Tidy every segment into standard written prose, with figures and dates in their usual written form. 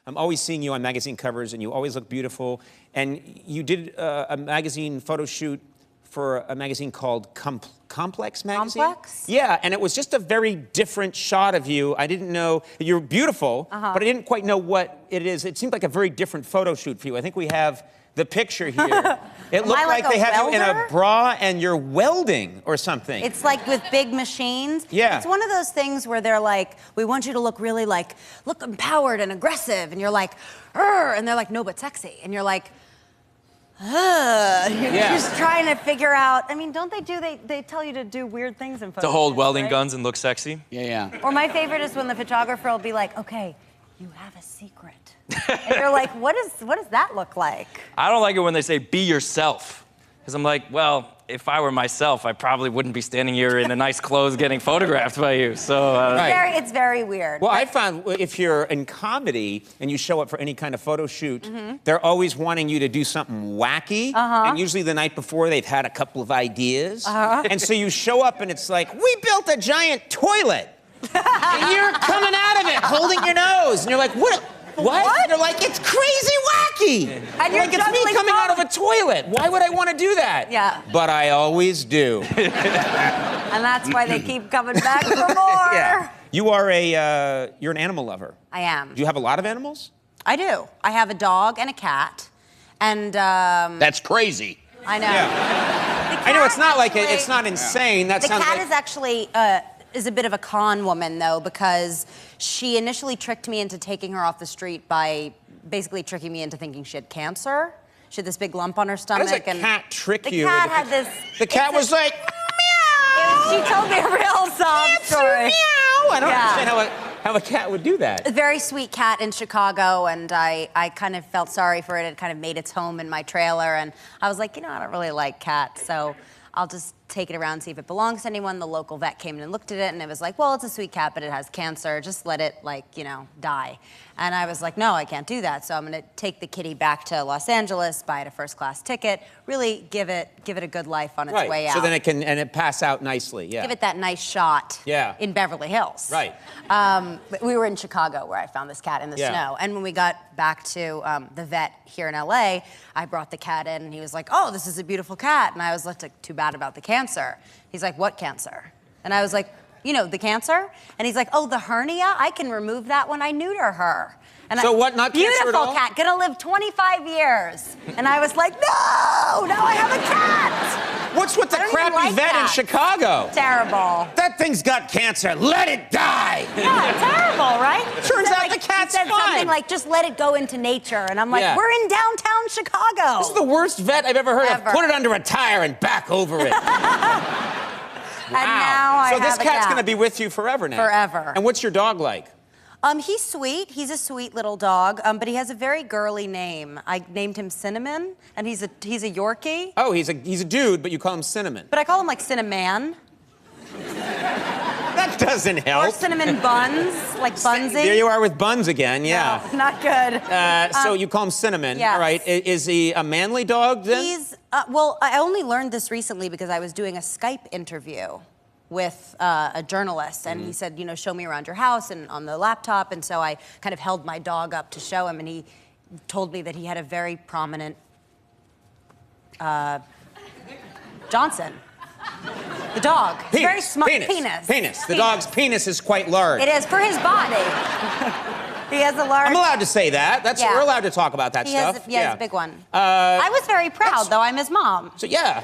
I'm always seeing you on magazine covers, and you always look beautiful. And you did a magazine photo shoot for a magazine called Complex magazine? Complex? Yeah, and it was just a very different shot of you. I didn't know, you're beautiful, but I didn't quite know what it is. It seemed like a very different photo shoot for you. I think we have the picture here. It looked like they have you in a bra and you're welding or something. It's like with big machines. Yeah. It's one of those things where they're like, we want you to look really like, look empowered and aggressive. And you're like, "Urgh," and they're like, no, but sexy. And you're like, ugh. You're just trying to figure out, I mean, don't they tell you to do weird things in photos? To hold welding guns and look sexy? Yeah. Or my favorite is when the photographer will be like, okay, you have a secret. And you're like, what does that look like? I don't like it when they say, be yourself. Because I'm like, well, if I were myself, I probably wouldn't be standing here in a nice clothes getting photographed by you. So, It's very weird. Well, I found if you're in comedy and you show up for any kind of photo shoot, they're always wanting you to do something wacky. And usually the night before, they've had a couple of ideas. And so you show up and it's like, we built a giant toilet. And you're coming out of it holding your nose. And you're like, what? And they're like, it's crazy wacky. And you're like, it's me coming out of a toilet. Why would I want to do that? Yeah. But I always do. And that's why they keep coming back for more. Yeah. You are you're an animal lover. I am. Do you have a lot of animals? I do. I have a dog and a cat. And, That's crazy. I know. Yeah. I know it's not like it's not insane. That sounds The cat like... is actually is a bit of a con woman, though, because she initially tricked me into taking her off the street by basically tricking me into thinking she had cancer. She had this big lump on her stomach. How does a cat trick you? The cat had this... The cat was like, meow! She told me a real sob story. Meow! I don't understand how a cat would do that. A very sweet cat in Chicago, and I kind of felt sorry for it. It kind of made its home in my trailer, and I was like, you know, I don't really like cats, so I'll just take it around and see if it belongs to anyone. The local vet came in and looked at it, and it was like, well, it's a sweet cat, but it has cancer. Just let it, like, you know, die. And I was like, no, I can't do that. So I'm gonna take the kitty back to Los Angeles, buy it a first-class ticket, really give it a good life on its way out. So then it pass out nicely, yeah. Give it that nice shot in Beverly Hills. Right. But we were in Chicago where I found this cat in the snow. And when we got back to the vet here in LA, I brought the cat in and he was like, oh, this is a beautiful cat. And I was like, too bad about the cancer. He's like, what cancer? And I was like, you know, the cancer? And he's like, oh, the hernia? I can remove that when I neuter her. And so what, not cancer at all? Beautiful cat, gonna live 25 years. And I was like, no, now I have a cat. What's with the crappy vet in Chicago? Terrible. That thing's got cancer, let it die. Yeah, terrible, right? Turns out the cat's fine. He said something like, just let it go into nature. And I'm like, we're in downtown Chicago. This is the worst vet I've ever heard of. Put it under a tire and back over it. And now I have a cat. So this cat's gonna be with you forever now? Forever. And what's your dog like? He's sweet. He's a sweet little dog, but he has a very girly name. I named him Cinnamon, and he's a Yorkie. Oh, he's a dude, but you call him Cinnamon. But I call him like Cinnamon. That doesn't help. Or Cinnamon Buns, like Bunsy. There you are with Buns again, yeah. No, not good. So you call him Cinnamon, yes. all right. Is he a manly dog then? He's, well, I only learned this recently because I was doing a Skype interview with a journalist, and he said, you know, show me around your house and on the laptop, and so I kind of held my dog up to show him, and he told me that he had a very prominent Johnson. The dog. Penis. Very smart Penis. The dog's penis is quite large. It is for his body. He has a large... I'm allowed to say that. We're allowed to talk about that stuff. He has a big one. I was very proud, though. I'm his mom. So, yeah.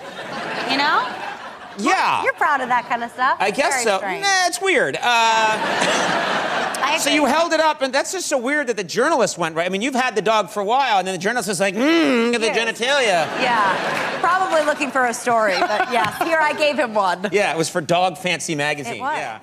You know? Yeah. You're proud of that kind of stuff. I guess so. Strange. Nah, it's weird. So you held it up, and that's just so weird that the journalist went right. I mean, you've had the dog for a while, and then the journalist is like, look at the genitalia. Yeah. Probably looking for a story, but yes, here I gave him one. Yeah, it was for Dog Fancy magazine. It was. Yeah.